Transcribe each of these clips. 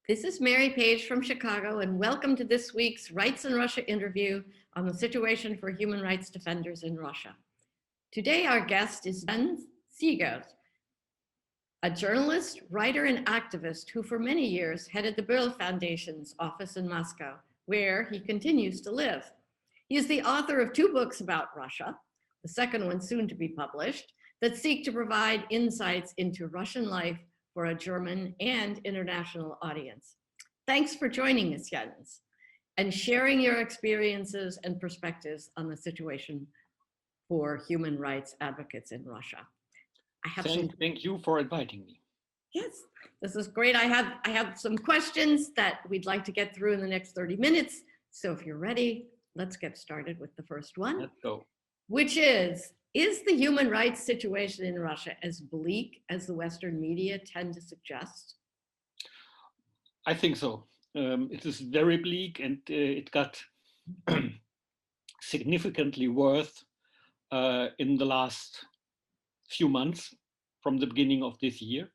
This is Mary Page from Chicago, and welcome to this week's Rights in Russia interview on the situation for human rights defenders in Russia. Today, our guest is Jens Siegert, a journalist, writer, and activist who for many years headed the Boell Foundation's office in Moscow, where he continues to live. He is the author of 2 books about Russia, the second one soon to be published, that seek to provide insights into Russian life for a German and international audience. Thanks for joining us, Jens, and sharing your experiences and perspectives on the situation for human rights advocates in Russia. Thank you for inviting me. Yes, this is great. I have some questions that we'd like to get through in the next 30 minutes. So if you're ready, let's get started with the first one. Let's go. Which is the human rights situation in Russia as bleak as the Western media tend to suggest? I think so. It is very bleak, and it got significantly worse in the last few months from the beginning of this year,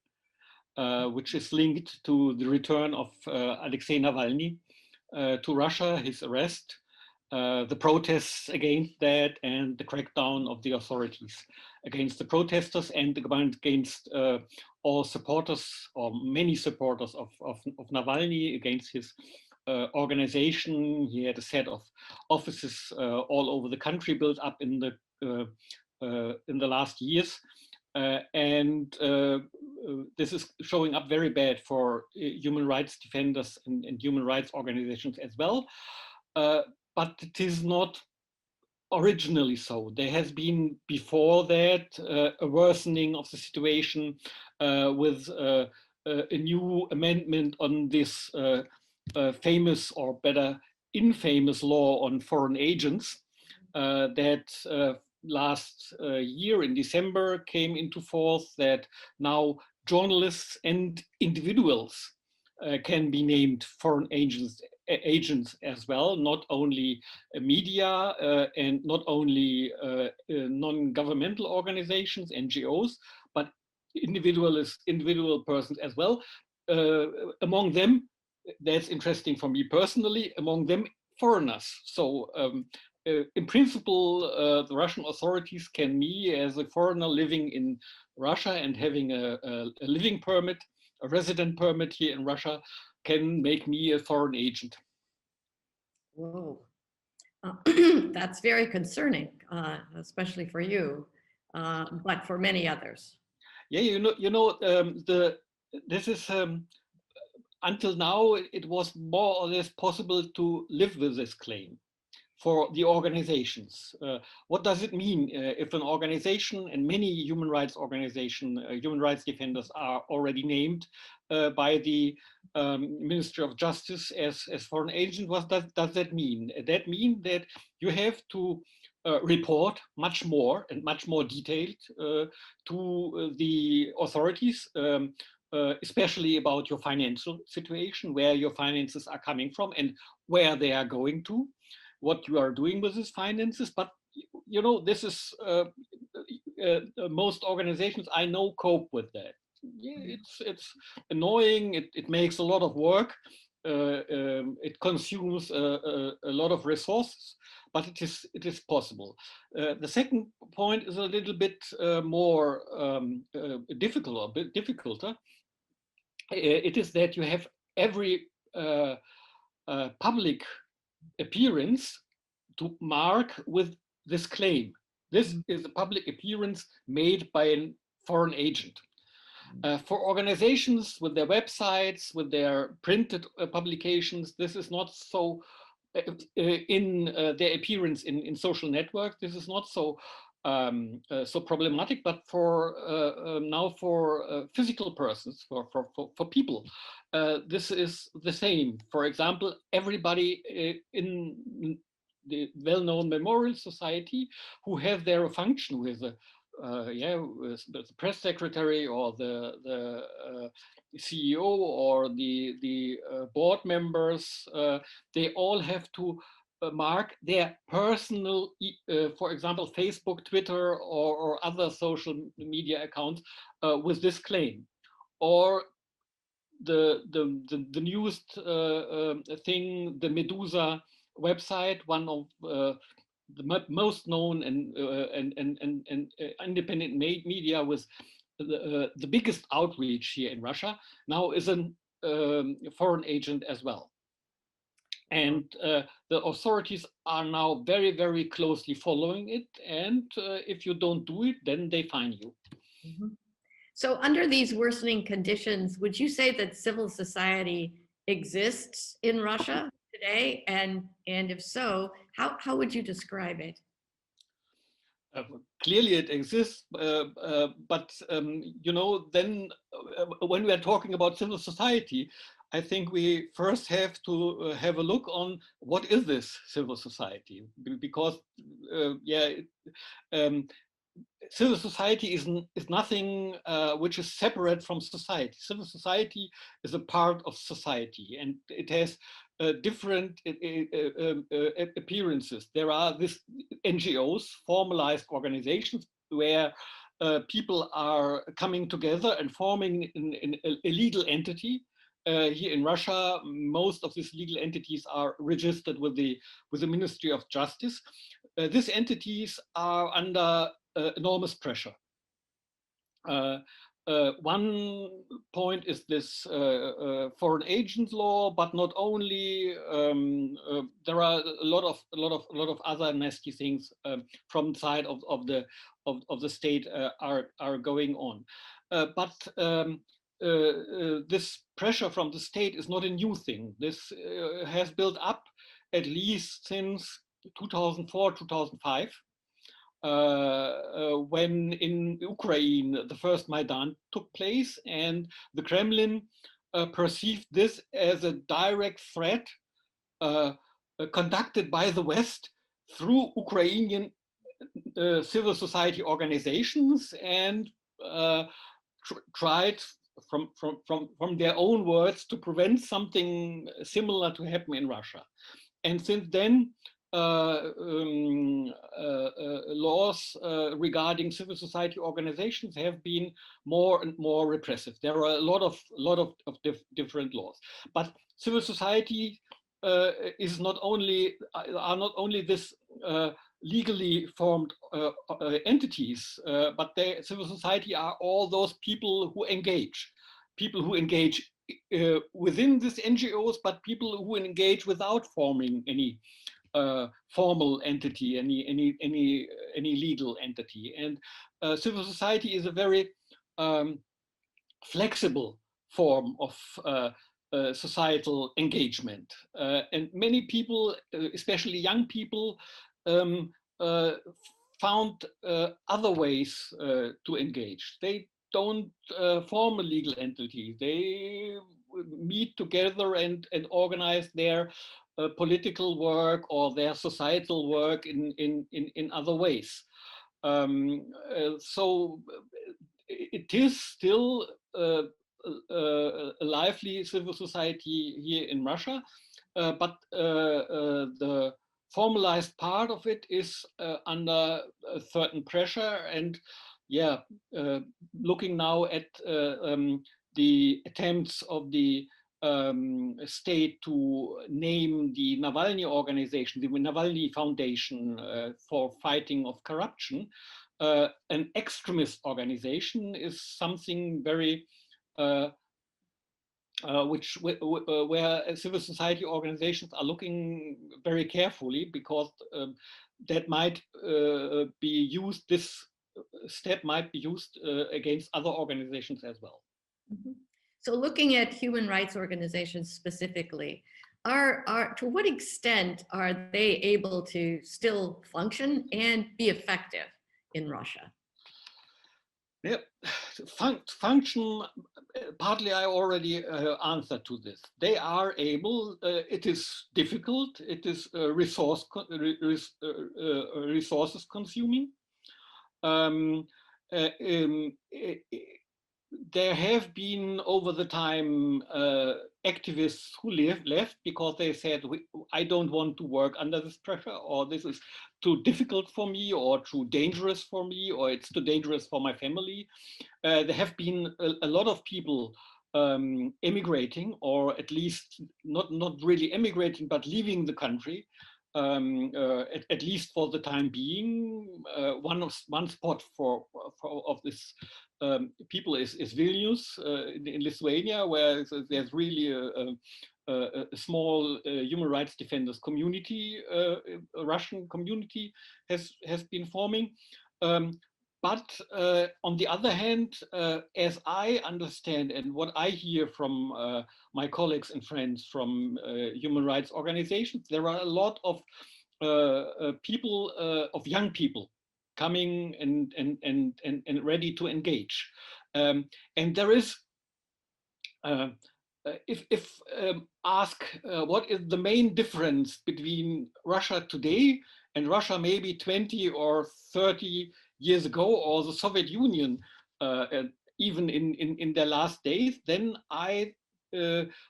which is linked to the return of Alexei Navalny to Russia, his arrest, the protests against that, and the crackdown of the authorities against the protesters and against all supporters or many supporters of Navalny, against his organization. He had a set of offices all over the country built up in the last years. And this is showing up very bad for human rights defenders and human rights organizations as well. But it is not originally so. There has been before that a worsening of the situation with a new amendment on this famous, or better, infamous law on foreign agents that last year in December came into force, that now journalists and individuals can be named foreign agents as well, not only media and not only non-governmental organizations, NGOs, but individual persons as well. Among them, that's interesting for me personally, among them foreigners. So in principle, the Russian authorities can, me as a foreigner living in Russia and having a living permit, a resident permit here in Russia, can make me a foreign agent. Whoa, that's very concerning, especially for you, but for many others. Yeah, this is until now it was more or less possible to live with this claim for the organizations. What does it mean if an organization, and many human rights organizations, human rights defenders are already named by the Ministry of Justice as foreign agents? What does that mean? That means that you have to report much more and much more detailed to the authorities, especially about your financial situation, where your finances are coming from and where they are going to, what you are doing with these finances. But this is most organizations I know cope with that. Yeah, it's annoying. It makes a lot of work. It consumes a lot of resources, but it is possible. The second point is a little bit more difficult, or a bit difficult. It is that you have every public appearance to mark with this claim. This is a public appearance made by a foreign agent. For organizations with their websites, with their printed publications, this is not so, in their appearance in social networks, this is not so so problematic. But for now, for physical persons, for people, this is the same. For example, everybody in the well-known Memorial Society who have their function with the press secretary, or the CEO, or the board members, they all have to mark their personal, for example, Facebook, Twitter, or other social media accounts with this claim. Or the newest thing, the Medusa website, one of the most known and independent media with the biggest outreach here in Russia, now is a foreign agent as well. And the authorities are now very, very closely following it. And if you don't do it, then they fine you. Mhm. So under these worsening conditions, would you say that civil society exists in Russia today? And if so, how would you describe it? Clearly it exists, but then when we are talking about civil society, I think we first have to have a look on what is this civil society, because civil society is nothing which is separate from society. Civil society is a part of society, and it has different appearances. There are these NGOs, formalized organizations, where people are coming together and forming a legal entity. Here in Russia, most of these legal entities are registered with the Ministry of Justice. These entities are under enormous pressure. One point is this foreign agent law, but not only. There are a lot of other nasty things from the side of the state are going on. This pressure from the state is not a new thing. This has built up at least since 2004, 2005. When in Ukraine the first Maidan took place, and the Kremlin perceived this as a direct threat conducted by the West through Ukrainian civil society organizations, and tried from their own words to prevent something similar to happen in Russia. And since then, laws regarding civil society organizations have been more and more repressive. There are a lot of different laws, but civil society is not only this legally formed entities, but civil society are all those people who engage within these NGOs, but people who engage without forming any formal entity, any legal entity. And civil society is a very flexible form of societal engagement. And many people, especially young people, found other ways to engage. They don't form a legal entity. They meet together and organize their political work or their societal work in other ways. So it is still a lively civil society here in Russia, but the formalized part of it is under a certain pressure. And looking now at the attempts of the state to name the Navalny organization, the Navalny Foundation for fighting of corruption, an extremist organization, is something very where civil society organizations are looking very carefully, because that might be used. This step might be used against other organizations as well. Mm-hmm. So looking at human rights organizations specifically, to what extent are they able to still function and be effective in Russia? Yeah, function, partly I already answered to this. They are able, it is difficult, it is resources consuming. There have been over the time activists who left because they said, I don't want to work under this pressure, or this is too difficult for me, or too dangerous for me, or it's too dangerous for my family. There have been a lot of people emigrating, or at least not really emigrating, but leaving the country, at least for the time being. One spot for of this people is Vilnius in Lithuania, where there's really a small human rights defenders community, a Russian community has been forming. But on the other hand, as I understand and what I hear from my colleagues and friends from human rights organizations, there are a lot of people, of young people, coming and ready to engage. And there is, if ask what is the main difference between Russia today and Russia maybe 20 or 30 years ago, or the Soviet Union, even in their last days, then I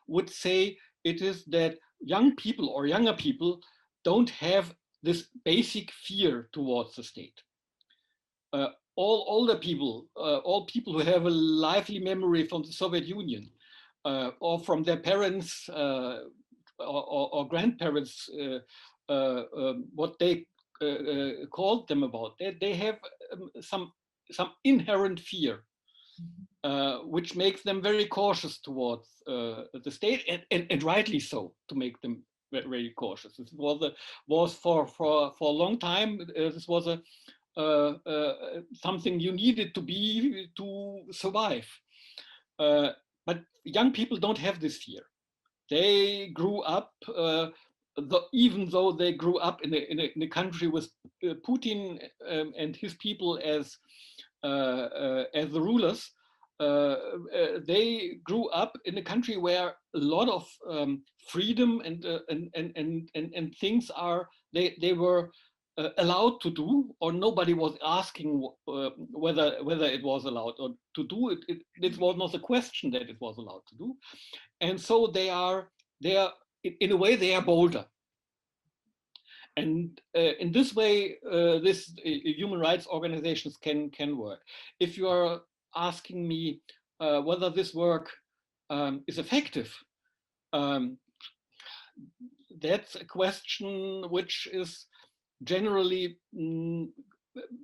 would say it is that young people or younger people don't have this basic fear towards the state. All older people, all people who have a lively memory from the Soviet Union, or from their parents or grandparents, what they called them about, they have some inherent fear, which makes them very cautious towards the state, and rightly so, to make them very cautious. This was for a long time. This was a something you needed to be to survive. But young people don't have this fear. They grew up, even though they grew up in a country with Putin and his people as the rulers. They grew up in a country where a lot of freedom and things are they were allowed to do, or nobody was asking whether it was allowed or to do it. It was not a question that it was allowed to do, and so they are in a way they are bolder. And in this way, this human rights organizations can work. If you are asking me whether this work is effective, that's a question which is generally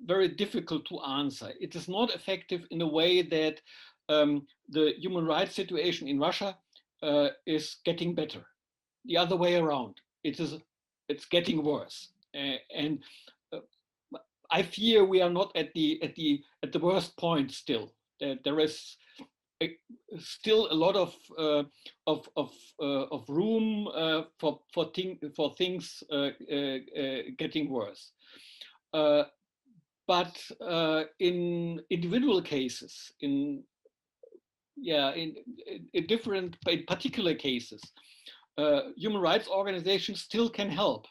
very difficult to answer. It is not effective in a way that the human rights situation in Russia is getting better. The other way around, it's getting worse. And I fear we are not at the worst point still. There is still a lot of room for things getting worse. But in individual cases, in particular cases, human rights organizations still can help,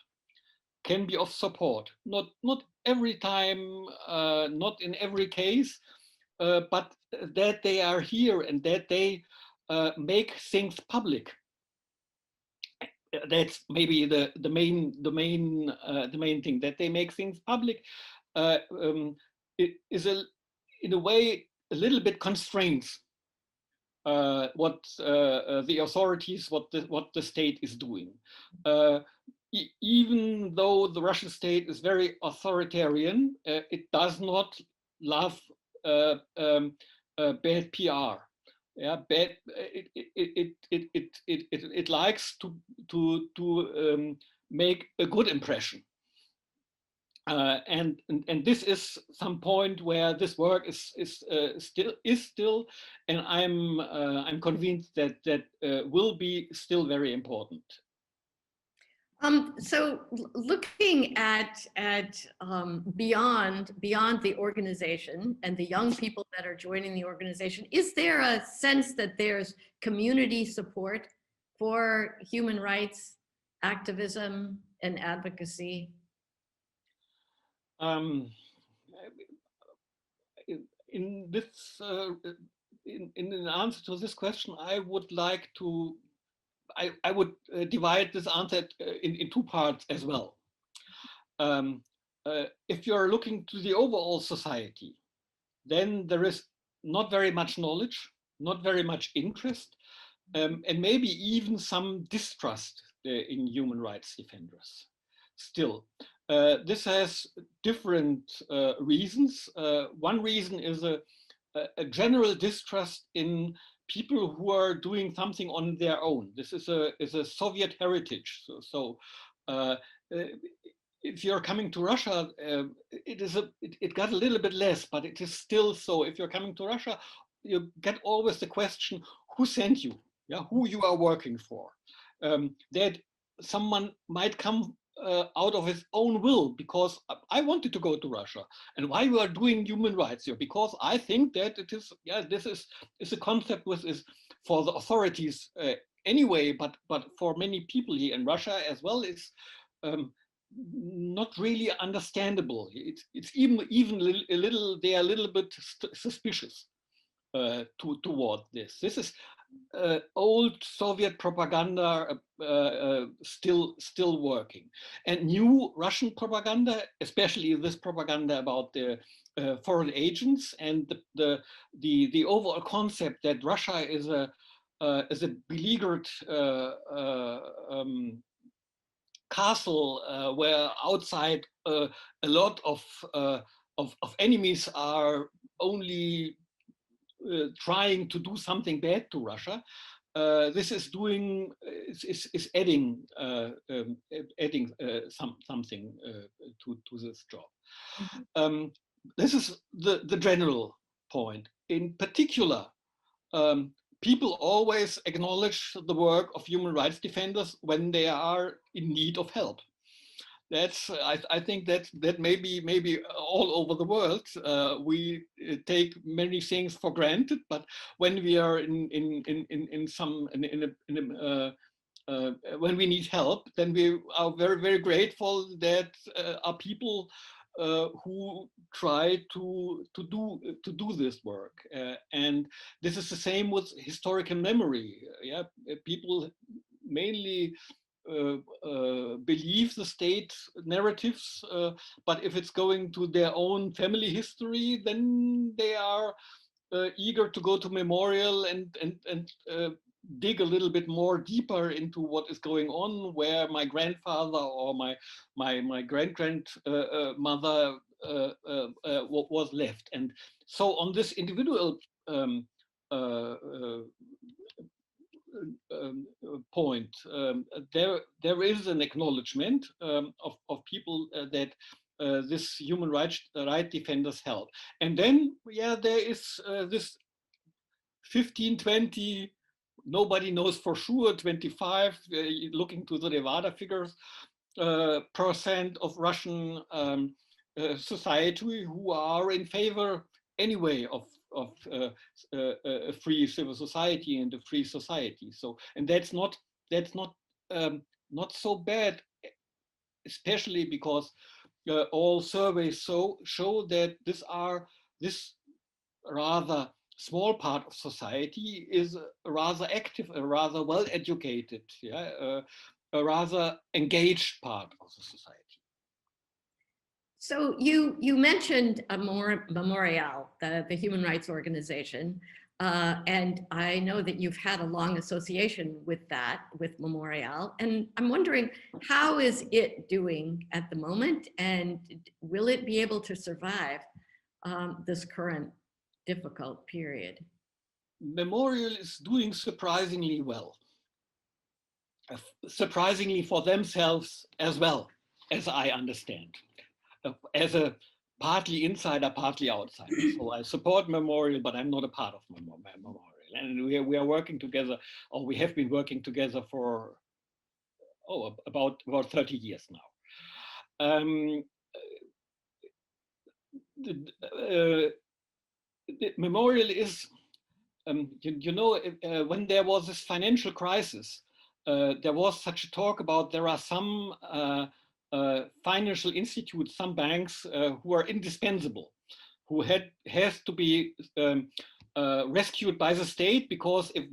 can be of support. Not every time, not in every case, but that they are here and that they make things public. That's maybe the main thing, that they make things public. It is in a way a little bit constraints what the authorities, what the state is doing. Even though the Russian state is very authoritarian, it does not love bad PR. Yeah, bad. It likes to make a good impression. And this is some point where this work is still, and I'm convinced that will be still very important. So looking at beyond the organization and the young people that are joining the organization, is there a sense that there's community support for human rights activism and advocacy? In this, in an answer to this question, I would like to. I would divide this answer in two parts as well. If you're looking to the overall society, then there is not very much knowledge, not very much interest, and maybe even some distrust in human rights defenders. Still, this has different reasons. One reason is a general distrust in people who are doing something on their own. This is a Soviet heritage. So if you're coming to Russia, it got a little bit less, but it is still so. If you're coming to Russia, you get always the question, who sent you? Yeah, who you are working for? That someone might come out of his own will because I wanted to go to Russia, and why you are doing human rights here? Because I think that it is, yeah, this is a concept which is for the authorities anyway, but for many people here in Russia as well is not really understandable. It's even a little, they are a little bit suspicious toward this. This is old Soviet propaganda still working, and new Russian propaganda, especially this propaganda about the foreign agents and the overall concept that Russia is a beleaguered castle where outside a lot of enemies are only trying to do something bad to Russia. This is doing is adding something to this job. This is the general point. In particular, people always acknowledge the work of human rights defenders when they are in need of help. That's I think that maybe all over the world we take many things for granted, but when we are when we need help, then we are very grateful that are people who try to do this work, and this is the same with historical memory. Yeah, people mainly believe the state narratives, but if it's going to their own family history, then they are eager to go to memorial and dig a little bit more deeper into what is going on, where my grandfather or my grandmother was left. And so on this individual point, there is an acknowledgement of people that this human rights defenders help. And then, yeah, there is this 15, 20, nobody knows for sure, 25, looking to the Nevada figures, percent of Russian society who are in favor anyway of a free civil society and a free society. So, and that's not so bad, especially because all surveys show that this rather small part of society is rather active, a rather well educated, yeah, a rather engaged part of the society. So you mentioned Memorial, the human rights organization, and I know that you've had a long association with Memorial, and I'm wondering, how is it doing at the moment, and will it be able to survive this current difficult period? Memorial is doing surprisingly well, surprisingly for themselves as well, as I understand. As a partly insider, partly outsider. So I support Memorial, but I'm not a part of Memorial. And we are working together, or we have been working together for about 30 years now. The Memorial is, when there was this financial crisis, there was such a talk about there are some financial institutes, some banks who are indispensable, who has to be rescued by the state, because if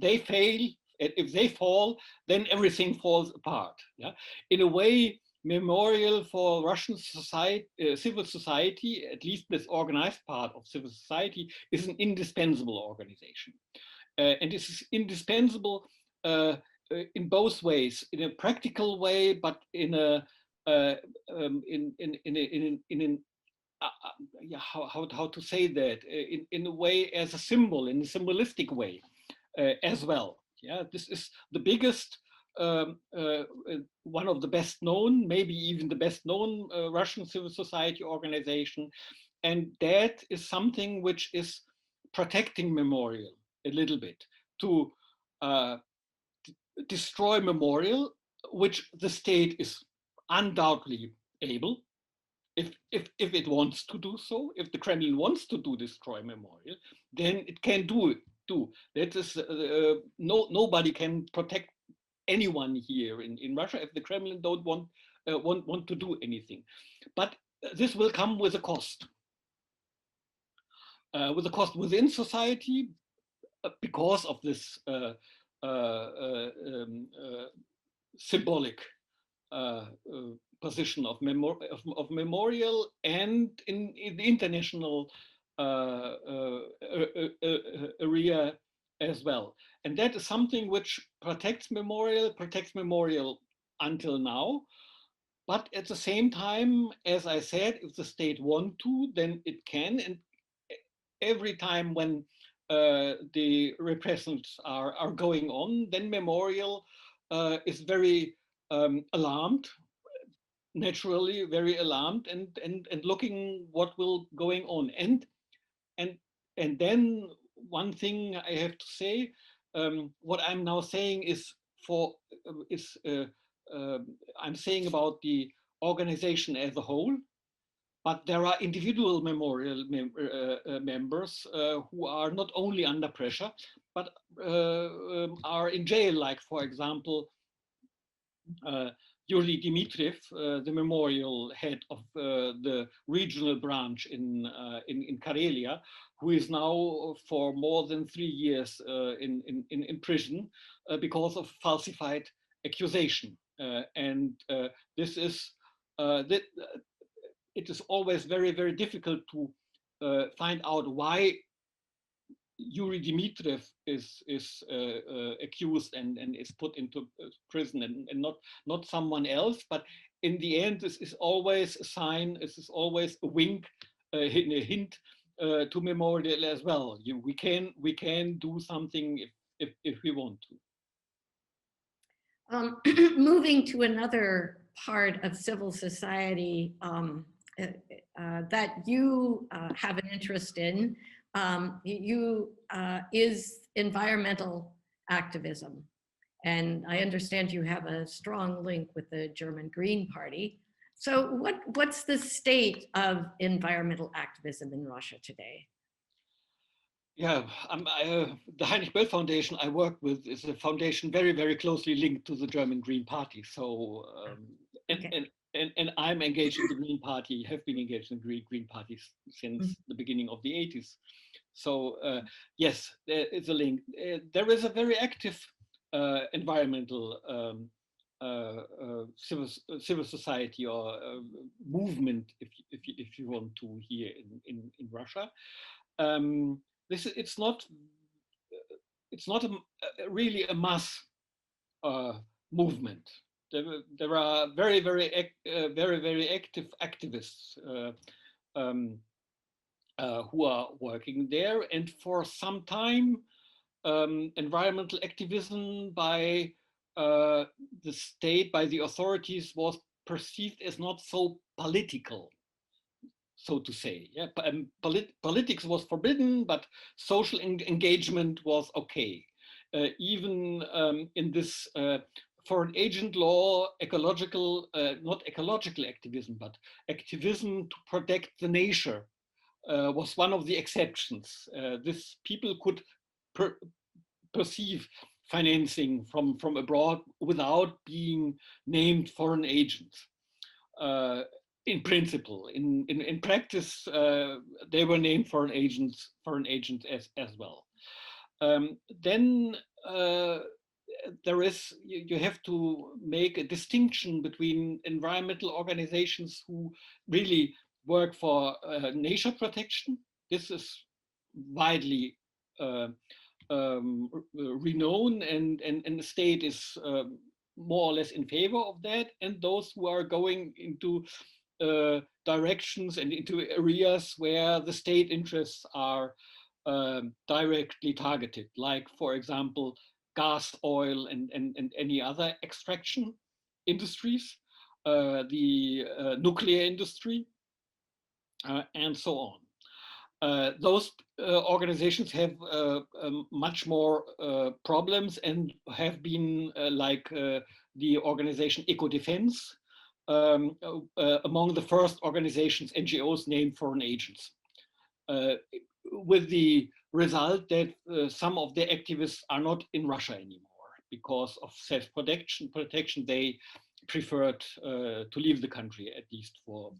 they fall, then everything falls apart. Yeah? In a way, Memorial for Russian society, civil society, at least this organized part of civil society, is an indispensable organization. and this is indispensable in both ways, in a practical way, but in a in an yeah, how to say that, in a way, as a symbol, in a symbolistic way as well. Yeah, this is the biggest, one of the best known, maybe even the best known Russian civil society organization. And that is something which is protecting memorial a little bit, to uh, destroy memorial, which the state is undoubtedly able, if it wants to do so. If the Kremlin wants to destroy memorial, then it can do it too. That is, nobody can protect anyone here in Russia if the Kremlin don't want to do anything. But this will come with a cost. With a cost within society, because of this symbolic position of memorial, and in the international area as well. And that is something which protects memorial until now. But at the same time, as I said, if the state want to, then it can. And every time when the repressions are going on, then memorial is very alarmed, naturally very alarmed, and looking what will going on. And and then one thing I have to say, what I'm now saying is I'm saying about the organization as a whole, but there are individual memorial members who are not only under pressure, but are in jail, like, for example, Yuri Dmitriev, the memorial head of the regional branch in Karelia, who is now for more than 3 years in prison because of falsified accusation. And this is that it is always very, very difficult to find out why Yuri Dmitriev is accused and is put into prison, and not someone else. But in the end, this is always a sign. This is always a wink, a hint to memorial as well. We can do something if we want to. Moving to another part of civil society that you have an interest in, is environmental activism. And I understand you have a strong link with the German Green Party. So what's the state of environmental activism in Russia today? Yeah, the Heinrich Boell Foundation I work with is a foundation very, very closely linked to the German Green Party. So, Okay. and I'm engaged in the Green Party, have been engaged in the Green Party since the beginning of the 80s. So, yes, there is a link. There is a very active environmental civil society, or movement, if you want to, here in Russia. It's not really a mass movement. There are very, very active activists who are working there, and for some time, environmental activism by the state, by the authorities, was perceived as not so political, so to say. Yeah, politics was forbidden, but social engagement was okay. Even in this foreign agent law, not ecological activism, but activism to protect the nature was one of the exceptions. This people could perceive financing from abroad without being named foreign agents. In principle, in practice, they were named foreign agents as well. Then there is, you have to make a distinction between environmental organizations who really work for nature protection. This is widely renown, and the state is more or less in favor of that, and those who are going into directions and into areas where the state interests are directly targeted, like, for example, gas, oil, and any other extraction industries, the nuclear industry, and so on. Those organizations have much more problems and have been like the organization Eco Defense, among the first organizations, NGOs, named foreign agents, with the result that some of the activists are not in Russia anymore because of protection. They preferred to leave the country, at least for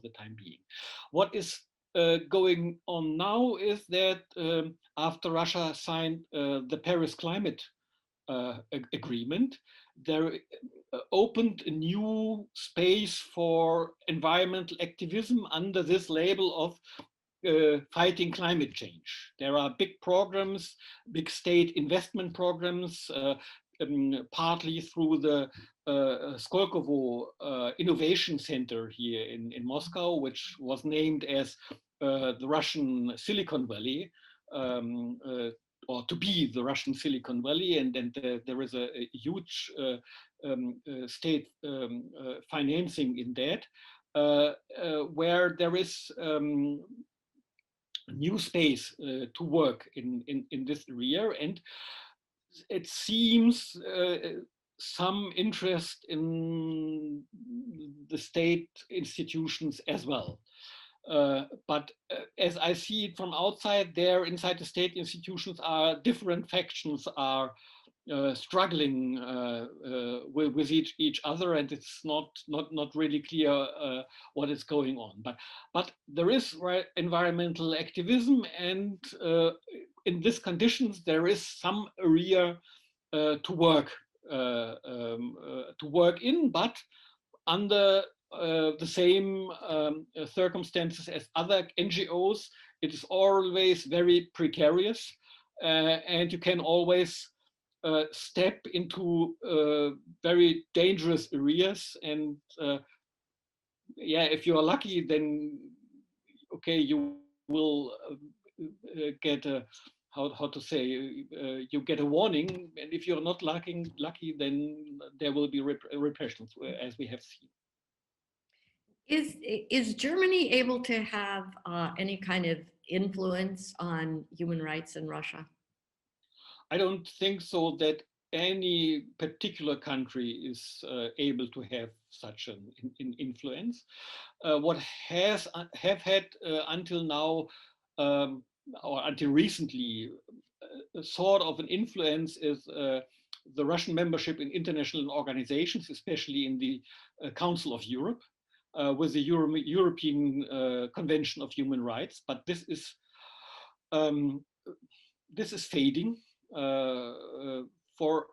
the time being. What is going on now is that after Russia signed the Paris Climate Agreement, there opened a new space for environmental activism under this label of fighting climate change. There are big programs, big state investment programs, partly through the Skolkovo Innovation Center here in Moscow, which was named as the Russian Silicon Valley, or to be the Russian Silicon Valley, and there is a huge state financing in that, where there is new space to work in this area, and it seems some interest in the state institutions as well. But as I see it from outside, there inside the state institutions are different factions are struggling with each other, and it's not really clear what is going on. But there is environmental activism, and in these conditions, there is some area to work in, but under the same circumstances as other NGOs. It is always very precarious, and you can always step into very dangerous areas. And yeah, if you are lucky, then okay, you will get a how to say, you get a warning, and if you're not lucky, then there will be repressions, as we have seen. Is Germany able to have any kind of influence on human rights in Russia? I don't think so that any particular country is able to have such an influence. What have had until now, or until recently, sort of an influence is the Russian membership in international organizations, especially in the Council of Europe, with the European Convention of Human Rights. But this is fading for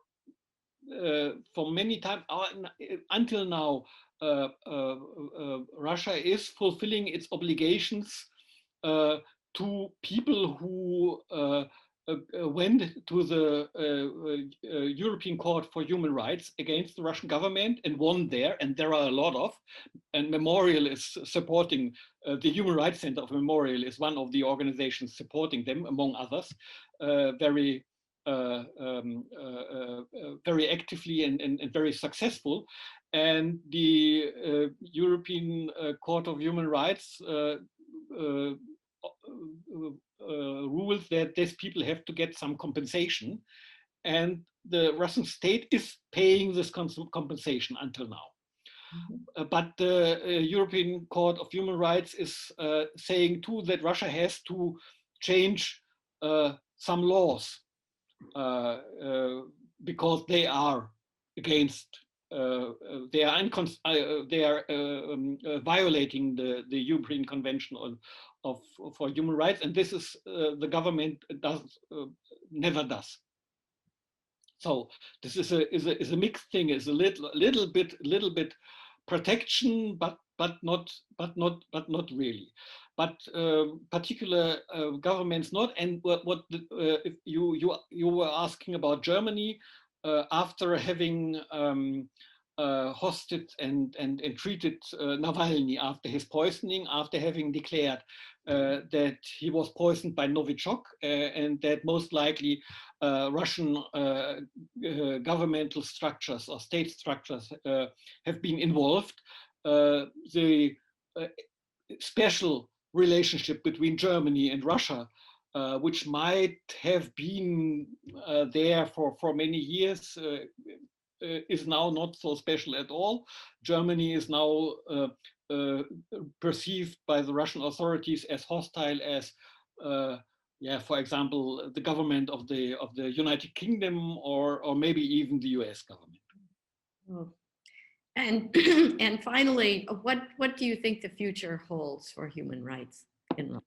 many times. Until now, Russia is fulfilling its obligations to people who went to the European Court for Human Rights against the Russian government and won there, and there are a lot of, and Memorial is supporting, the Human Rights Center of Memorial is one of the organizations supporting them, among others, very actively and very successful. And the European Court of Human Rights rules that these people have to get some compensation, and the Russian state is paying this compensation until now. Mm-hmm. But the European Court of Human Rights is saying too that Russia has to change some laws because they are against. They are violating the European Convention for Human Rights, and this is the government never does. So this is a mixed thing. It's a little bit protection, but not really. But particular governments not. And if you were asking about Germany after having hosted and treated Navalny after his poisoning, after having declared that he was poisoned by Novichok, and that most likely Russian governmental structures or state structures have been involved. The special relationship between Germany and Russia, which might have been there for many years, is now not so special at all. Germany is now perceived by the Russian authorities as hostile, as yeah, for example, the government of the United Kingdom, or maybe even the US government. Oh. And and finally, what do you think the future holds for human rights in Russia?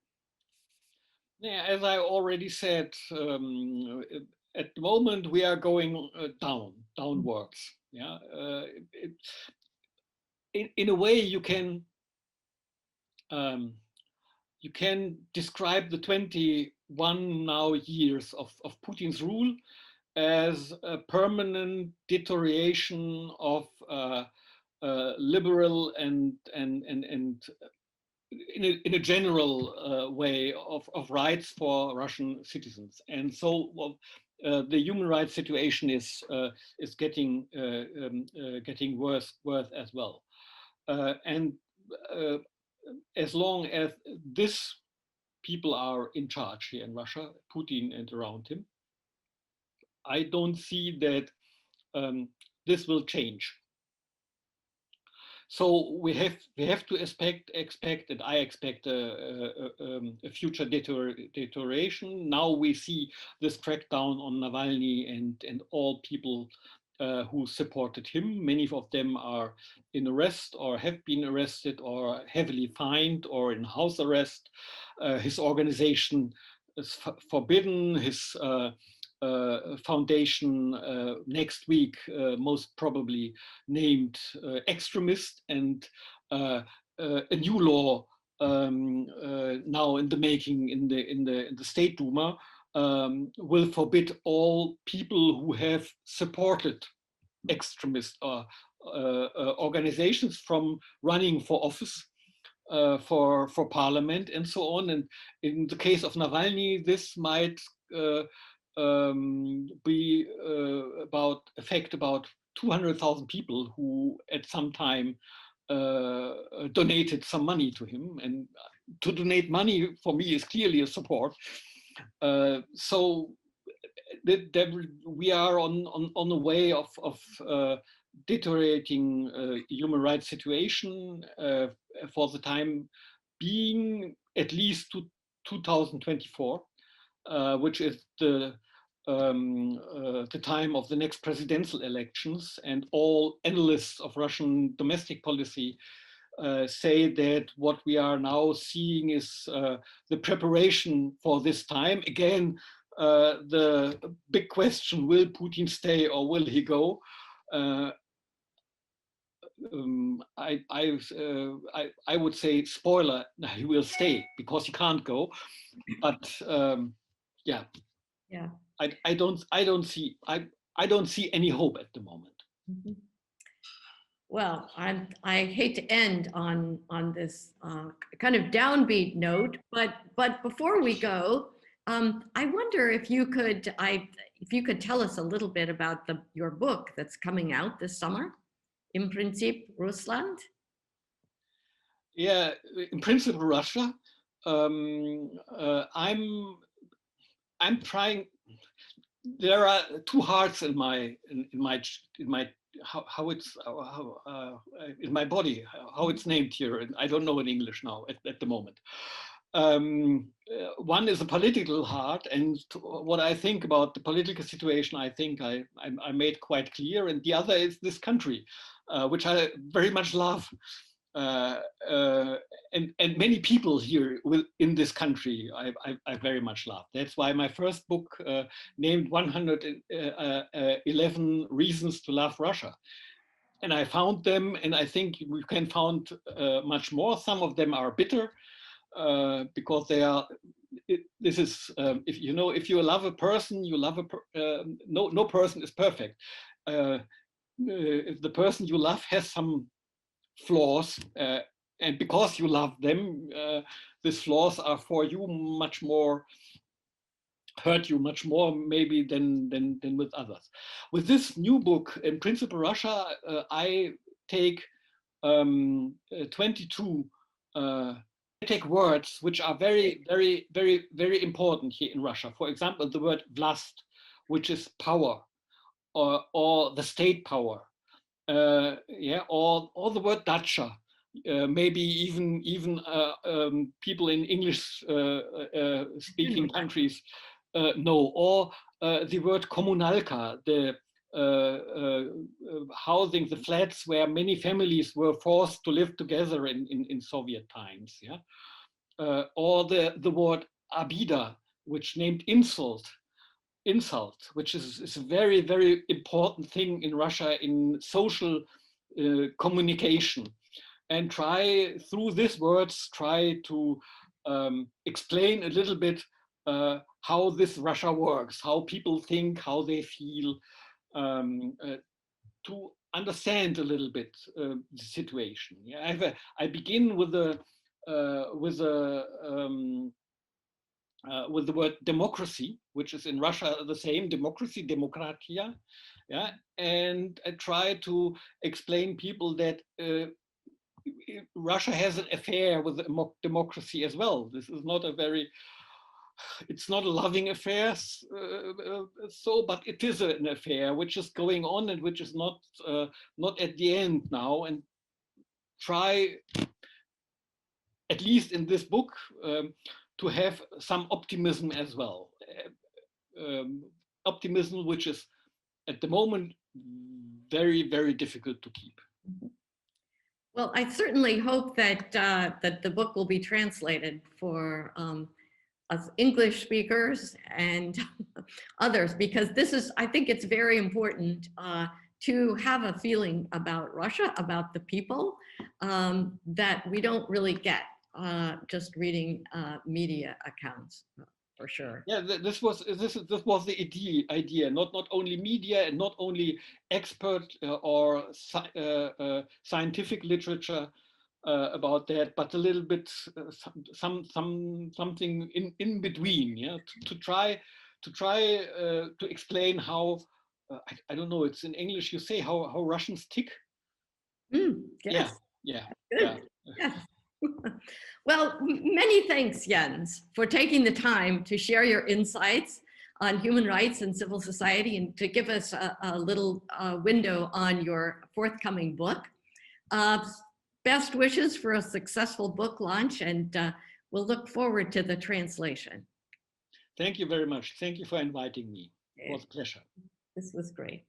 Yeah, as I already said, at the moment we are going downwards. Yeah, in a way you can describe the 21 now years of Putin's rule as a permanent deterioration of liberal and in a general way of rights for Russian citizens. And so the human rights situation is getting worse as well. And as long as this people are in charge here in Russia, Putin and around him, I don't see that this will change. So we have to expect, and I expect a future deterioration. Now we see this crackdown on Navalny and all people who supported him. Many of them are in arrest or have been arrested or heavily fined or in house arrest. His organization is forbidden. His foundation next week most probably named extremist, and a new law now in the making in the State Duma will forbid all people who have supported extremist organizations from running for office, for parliament and so on. And in the case of Navalny, this might be affect about 200,000 people who at some time donated some money to him. And to donate money for me is clearly a support. So we are on the way of deteriorating human rights situation for the time being, at least to 2024, which is the time of the next presidential elections. And all analysts of Russian domestic policy say that what we are now seeing is the preparation for this time. Again, the big question, will Putin stay or will he go? I would say, spoiler, he will stay because he can't go. But yeah, I don't see any hope at the moment. Mm-hmm. Well, I hate to end on this kind of downbeat note, but before we go, I wonder if you could tell us a little bit about your book that's coming out this summer, In Principle, Russland. Yeah, in principle, Russia. I'm trying. There are two hearts in my how it's in my body, how it's named here, and I don't know in English now at the moment. One is a political heart, and what I think about the political situation, I think I made quite clear. And the other is this country, which I very much love. And many people here in this country I very much love. That's why my first book named 111 Reasons to Love Russia. and I found them, and I think we can find much more. Some of them are bitter because they are. This is if you know, if you love a person, you love no person is perfect. If the person you love has some flaws, and because you love them, these flaws are for you much more, hurt you much more maybe than with others. With this new book, In Principle Russia, I take 22 take words which are very, very, very, very important here in Russia. For example, the word vlast, which is power, or the state power, yeah, or the word dacha. Maybe even people in English speaking countries know, or the word komunalka, the housing, the flats where many families were forced to live together in Soviet times, yeah, or the word abida, which named insult, which is a very, very important thing in Russia in social communication, and try through these words to explain a little bit how this Russia works, how people think, how they feel, to understand a little bit the situation. Yeah, I begin with the word democracy, which is in Russia the same, democracy, demokratia, yeah, and I try to explain people that Russia has an affair with democracy as well. This is not a very, it's not a loving affair, but it is an affair which is going on and which is not at the end now. And try, at least in this book, to have some optimism as well. Optimism which is at the moment very, very difficult to keep. Well, I certainly hope that that the book will be translated for us English speakers and others, because this is, I think it's very important to have a feeling about Russia, about the people, that we don't really get just reading media accounts, for sure. Yeah, this was the idea. Not only media and not only expert or scientific literature about that, but a little bit something in between. Yeah, to try to explain how I don't know. It's in English. You say how Russians tick. Yes. Yeah. Good. Yeah. Yes. Well, many thanks, Jens, for taking the time to share your insights on human rights and civil society, and to give us a little window on your forthcoming book. Best wishes for a successful book launch, and we'll look forward to the translation. Thank you very much. Thank you for inviting me. It was a pleasure. This was great.